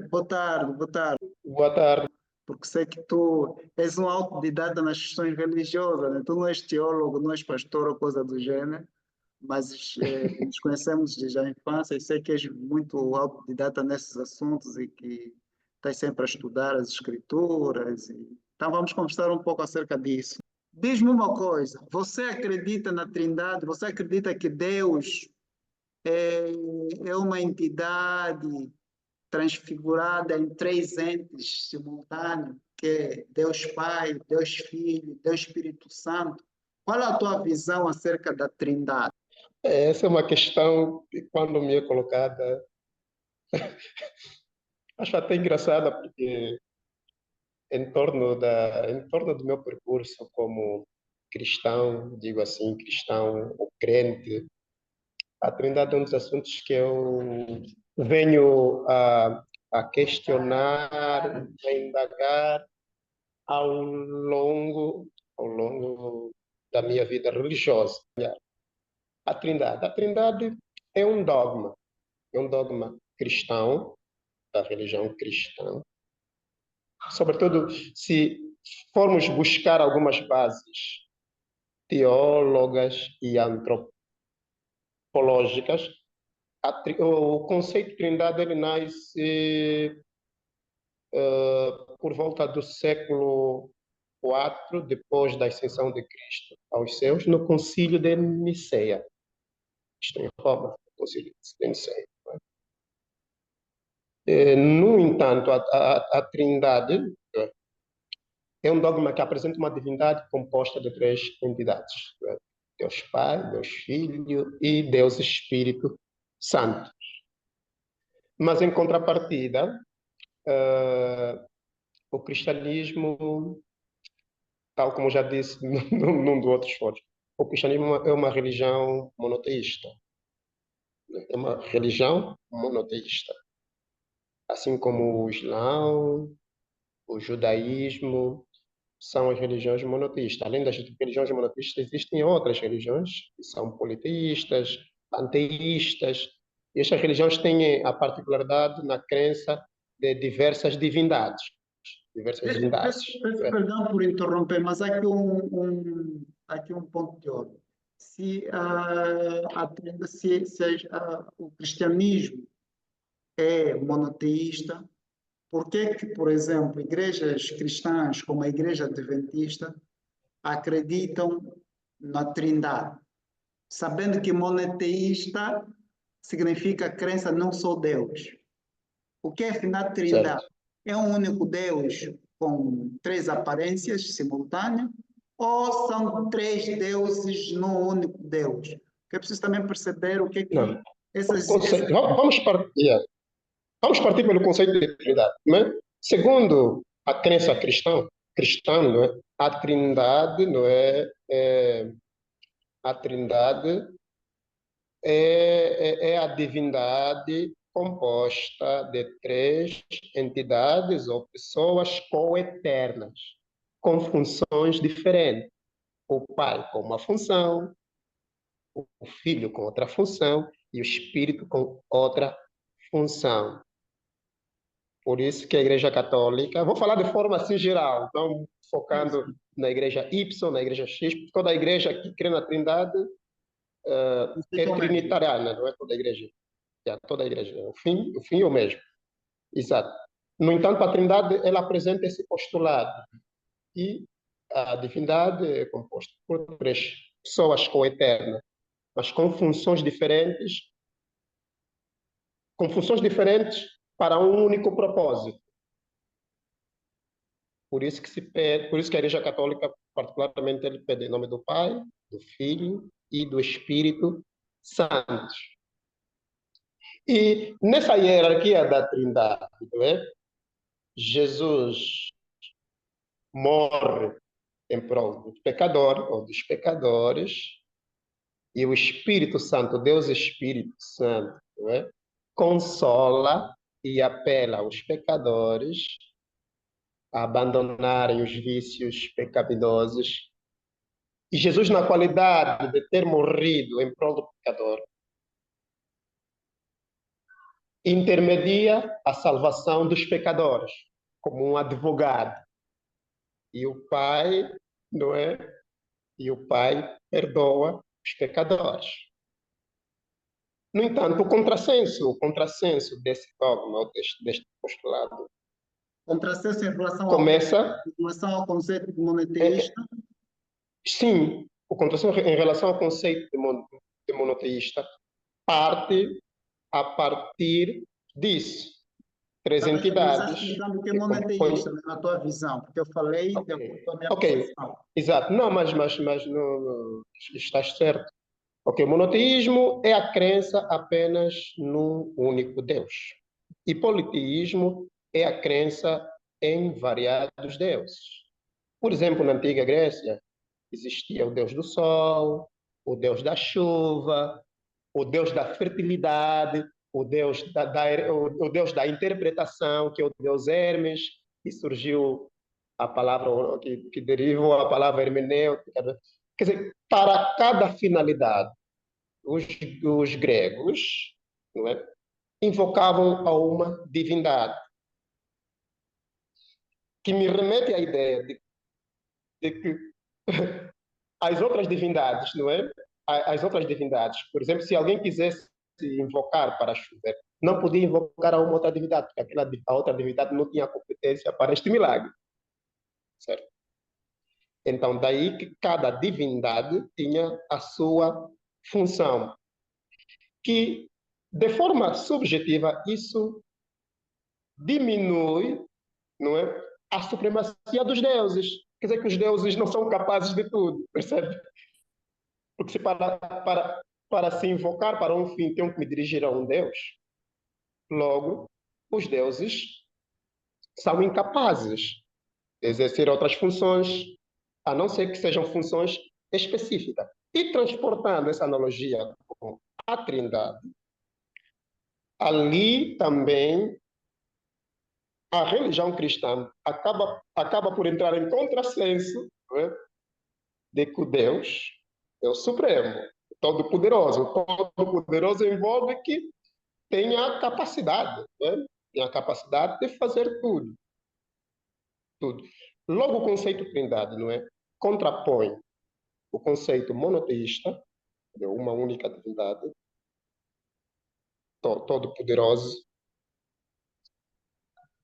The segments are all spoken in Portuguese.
boa tarde, boa tarde. Boa tarde. Porque sei que tu és um autodidata nas questões religiosas, né? Tu não és teólogo, não és pastor ou coisa do gênero, mas nos conhecemos desde a infância e sei que és muito autodidata nesses assuntos e que estás sempre a estudar as escrituras. Então vamos conversar um pouco acerca disso. Diz-me uma coisa, você acredita na Trindade? Você acredita que Deus é uma entidade transfigurada em três entes simultâneos, que é Deus Pai, Deus Filho, Deus Espírito Santo? Qual é a tua visão acerca da Trindade? Essa é uma questão que, quando me é colocada, acho até engraçada, porque em torno do meu percurso como cristão, digo assim, cristão ou crente, a Trindade é um dos assuntos que eu venho a questionar, a indagar ao longo da minha vida religiosa. A Trindade é um dogma cristão, da religião cristã. Sobretudo, se formos buscar algumas bases teólogas e antropológicas, o conceito de Trindade ele nasce por volta do século IV, depois da ascensão de Cristo aos céus, no Concílio de Nicéia. Isto em Roma, o Concílio de Nicéia. No entanto, a Trindade é um dogma que apresenta uma divindade composta de três entidades: Deus Pai, Deus Filho e Deus Espírito Santo. Mas, em contrapartida, o cristianismo, tal como já disse num dos outros fóruns, o cristianismo é uma religião monoteísta. É uma religião monoteísta. Assim como o Islão, o judaísmo, são as religiões monoteístas. Além das religiões monoteístas, existem outras religiões que são politeístas, panteístas. E estas religiões têm a particularidade na crença de diversas divindades. Diversas divindades. Peço perdão por interromper, mas há aqui um ponto de ordem. Se o cristianismo é monoteísta, por que que, por exemplo, igrejas cristãs como a Igreja Adventista acreditam na Trindade, sabendo que monoteísta significa crença num só Deus? O que é afinal Trindade? Certo. É um único Deus com três aparências simultâneas ou são três deuses num único Deus? Porque é preciso também perceber o que é que Não. essas... Vamos partir pelo conceito de Trindade. Né? Segundo a crença cristã, não é? A Trindade, não a Trindade é a divindade composta de três entidades ou pessoas coeternas, com funções diferentes. O Pai com uma função, o Filho com outra função e o Espírito com outra função. Por isso que a Igreja Católica, vou falar de forma assim geral, não focando na Igreja Y, na Igreja X, toda a igreja que crê na Trindade é trinitariana, não é toda a igreja. Toda a igreja. O fim é o mesmo. Exato. No entanto, a Trindade ela apresenta esse postulado e a divindade é composta por três pessoas coeternas, mas com funções diferentes para um único propósito. Por isso que a Igreja Católica, particularmente, ele pede em nome do Pai, do Filho e do Espírito Santo. E nessa hierarquia da Trindade, não é? Jesus morre em prol do pecador ou dos pecadores e o Espírito Santo, Deus Espírito Santo, não é? Consola e apela aos pecadores a abandonarem os vícios pecaminosos. E Jesus, na qualidade de ter morrido em prol do pecador, intermedia a salvação dos pecadores, como um advogado. E o Pai, não é? E o Pai perdoa os pecadores. No entanto, o contrassenso desse dogma, ou deste postulado, Contrassenso em relação ao quê? começa, Em relação ao conceito de é, monoteísta, sim, o contrassenso em relação ao conceito de monoteísta parte a partir disso. Três começaste entidades explicando o que é que monoteísta, compõem. né, na tua visão, porque eu falei Ok, de acordo com a minha ok, percepção. exato. Não, mas não, estás certo. Ok, o monoteísmo é a crença apenas num único Deus. E politeísmo é a crença em variados deuses. Por exemplo, na antiga Grécia, existia o deus do sol, o deus da chuva, o deus da fertilidade, o deus o deus da interpretação, que é o deus Hermes, que surgiu a palavra, que derivou a palavra hermenêutica. Quer dizer, para cada finalidade, os, os gregos, não é, invocavam a uma divindade, que me remete à ideia de que as outras divindades, não é? As outras divindades, por exemplo, se alguém quisesse invocar para chover, não podia invocar a uma outra divindade, porque a outra divindade não tinha competência para este milagre, certo? Então, daí que cada divindade tinha a sua função, que, de forma subjetiva, isso diminui, não é, a supremacia dos deuses. Quer dizer que os deuses não são capazes de tudo, percebe? Porque se para se invocar para um fim tenho que me dirigir a um Deus, logo, os deuses são incapazes de exercer outras funções, a não ser que sejam funções específicas. E transportando essa analogia com a Trindade, ali também a religião cristã acaba por entrar em contrassenso, não é? De que o Deus Supremo, Todo-Poderoso envolve que tem a capacidade, né? Tem a capacidade de fazer tudo, tudo. Logo, o conceito trindade, não é? Contrapõe o conceito monoteísta, de uma única divindade, todo-poderoso,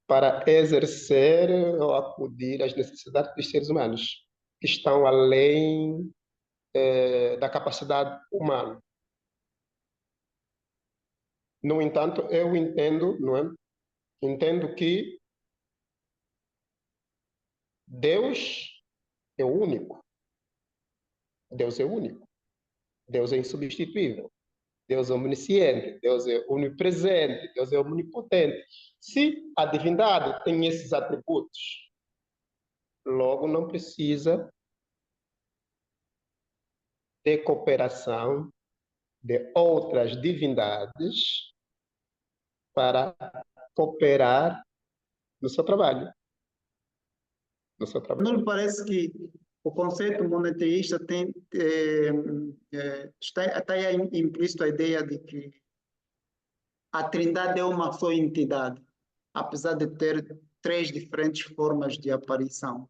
para exercer ou acudir às necessidades dos seres humanos, que estão além da capacidade humana. No entanto, eu entendo, não é? Entendo que Deus é único. Deus é único. Deus é insubstituível. Deus é omnisciente. Deus é onipresente. Deus é omnipotente. Se a divindade tem esses atributos, logo não precisa de cooperação de outras divindades para cooperar no seu trabalho. No seu Não trabalho. lhe parece que o conceito monoteísta está aí implícito a ideia de que a Trindade é uma só entidade, apesar de ter três diferentes formas de aparição?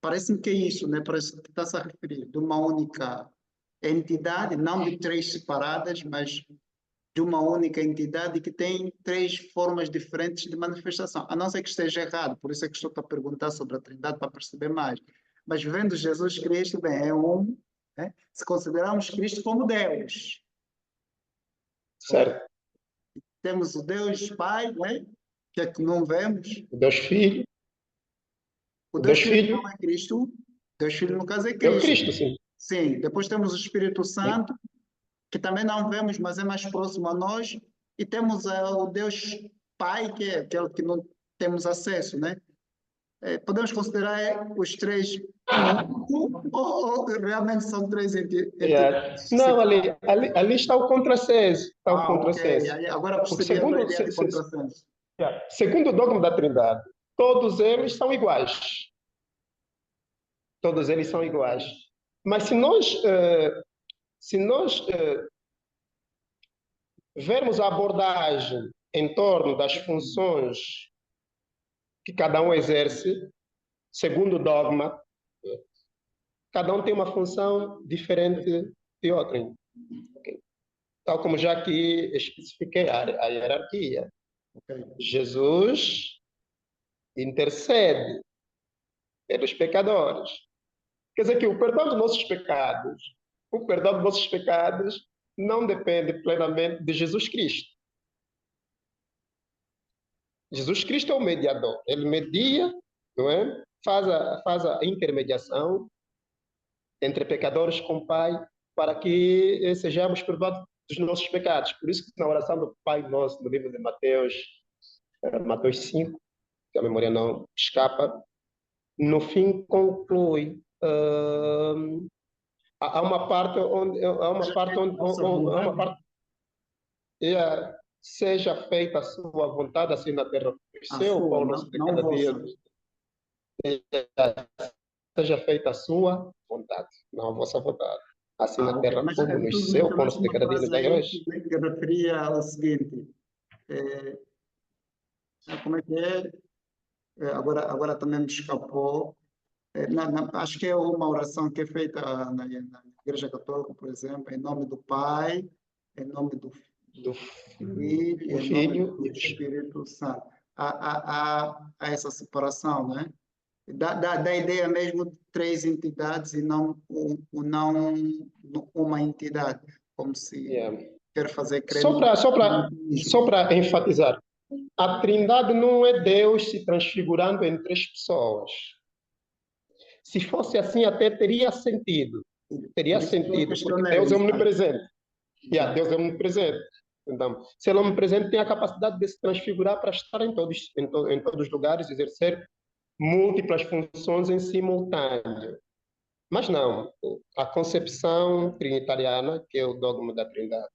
Parece-me que é isso, né? Parece que está-se a referir de uma única entidade, não de três separadas, mas de uma única entidade que tem três formas diferentes de manifestação. A não ser que esteja errado, por isso é que estou a perguntar sobre a Trindade para perceber mais. Mas vendo Jesus Cristo, bem, é um, né? Se considerarmos Cristo como Deus, Certo? temos o Deus Pai, né? Que é que não vemos. O Deus Filho. O O Deus Deus Filho não Filho é Cristo, o Deus Filho no caso é é o Cristo. Cristo, sim. Sim, depois temos o Espírito Sim. Santo, que também não vemos, mas é mais próximo a nós, e temos o Deus Pai, que é aquele que não temos acesso, né? Podemos considerar os três ou realmente são três Yeah. entidades Não, separadas? ali está o contrassenso. Está o Ah, ok. contrassenso. Agora Porque percebi a tua ideia de contrassenso. segundo o dogma da Trindade, todos eles são iguais. Todos eles são iguais. Mas se nós vermos a abordagem em torno das funções que cada um exerce, segundo o dogma. Cada um tem uma função diferente de outra. Tal como já aqui especifiquei a hierarquia. Jesus intercede pelos pecadores. Quer dizer que o perdão dos nossos pecados não depende plenamente de Jesus Cristo. Jesus Cristo é o mediador. Ele media, não é? Faz a intermediação entre pecadores com o Pai para que sejamos perdoados dos nossos pecados. Por isso que na oração do Pai Nosso, no livro de Mateus, Mateus 5, que a memória não escapa, no fim conclui. Há uma parte onde seja feita a sua vontade, assim na terra como no céu, o pão nosso de cada dia. Seja feita a sua vontade, não a vossa vontade. Assim na terra como no céu, o pão nosso de cada dia nos dai hoje. Que referia ao seguinte, como é que é? Agora também me escapou. Acho que é uma oração que é feita na Igreja Católica, por exemplo, em nome do Pai, em nome do Filho, em nome do Espírito Santo. Há essa separação, né? Da ideia mesmo de três entidades e não uma entidade, como se quer fazer crer. Só para enfatizar, a Trindade não é Deus se transfigurando em três pessoas. Se fosse assim, até teria sentido. Teria sentido, porque Deus é omnipresente. Deus é omnipresente. Então, se ele é omnipresente, tem a capacidade de se transfigurar para estar em todos os lugares, exercer múltiplas funções em simultâneo. Mas não, a concepção trinitariana, que é o dogma da Trindade,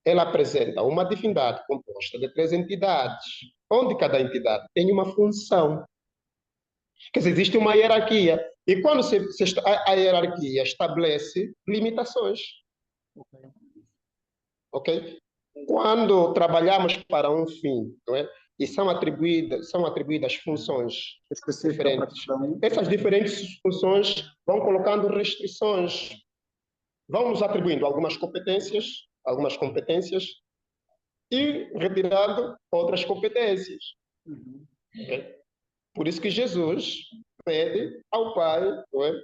ela apresenta uma divindade composta de três entidades, onde cada entidade tem uma função. Quer dizer, existe uma hierarquia. E quando a hierarquia estabelece limitações. Ok? Quando trabalhamos para um fim, não é? E são atribuídas funções diferentes. Essas diferentes funções vão colocando restrições, vão nos atribuindo algumas competências e retirando outras competências. Okay? Por isso que Jesus pede ao Pai, não é?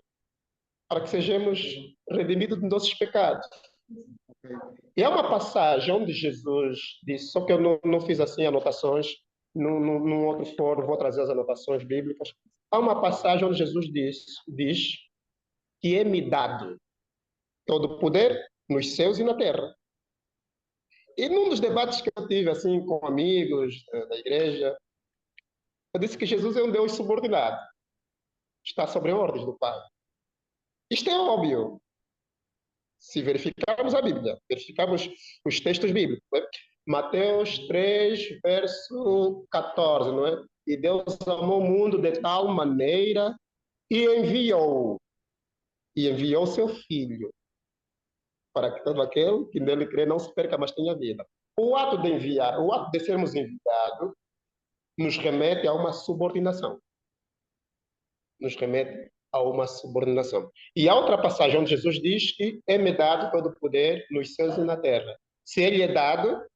Para que sejamos redimidos dos nossos pecados. E há uma passagem onde Jesus disse, só que eu não fiz assim anotações, num outro fórum vou trazer as anotações bíblicas. Há uma passagem onde Jesus diz que é-me dado todo o poder nos céus e na terra. E num dos debates que eu tive assim com amigos da igreja, eu disse que Jesus é um Deus subordinado. Está sobre ordens do Pai. Isto é óbvio. Se verificarmos a Bíblia, verificarmos os textos bíblicos, não é? Mateus 3, verso 14, não é? E Deus amou o mundo de tal maneira e enviou seu Filho, para que todo aquele que nele crê não se perca, mas tenha vida. O ato de sermos enviados, nos remete a uma subordinação. E há outra passagem onde Jesus diz que é-me dado todo o poder nos céus e na terra. Se ele é dado,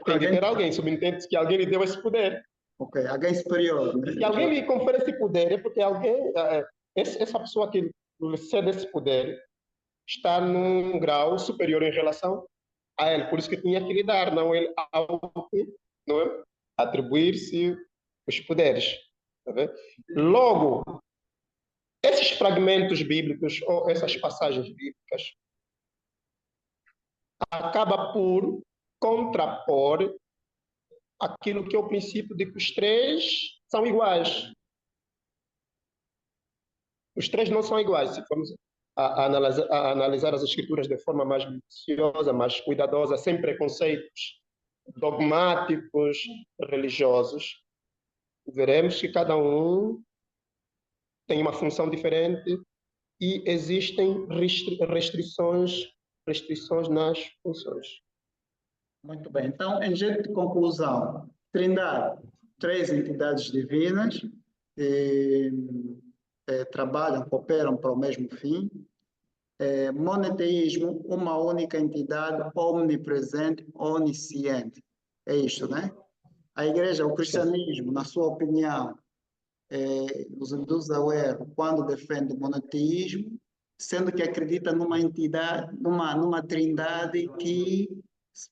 tem de ter alguém. Subentende que alguém lhe deu esse poder. Ok, alguém superior. Né? Se alguém lhe confere esse poder, é porque essa pessoa que lhe cede esse poder está num grau superior em relação a ele. Por isso que tinha que lhe dar, não ele não é? Atribuir-se os poderes. Tá vendo? Logo, esses fragmentos bíblicos ou essas passagens bíblicas acaba por contrapor aquilo que é o princípio de que os três são iguais. Os três não são iguais. Se formos a analisar as escrituras de forma mais minuciosa, mais cuidadosa, sem preconceitos dogmáticos, religiosos, veremos que cada um tem uma função diferente e existem restrições nas funções. Muito bem. Então, em jeito de conclusão, Trindade, três entidades divinas, eh, trabalham, cooperam para o mesmo fim. Monoteísmo, uma única entidade omnipresente, onisciente. É isto, né? A igreja, o Sim. cristianismo, na sua opinião, nos induz ao erro quando defende o monoteísmo, sendo que acredita numa entidade, numa trindade que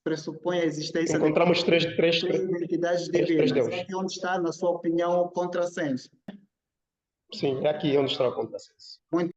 pressupõe a existência de Encontramos três entidades três divinas. É deuses. aqui onde está, na sua opinião, o contrassenso. Sim, é aqui onde está o contrassenso. Muito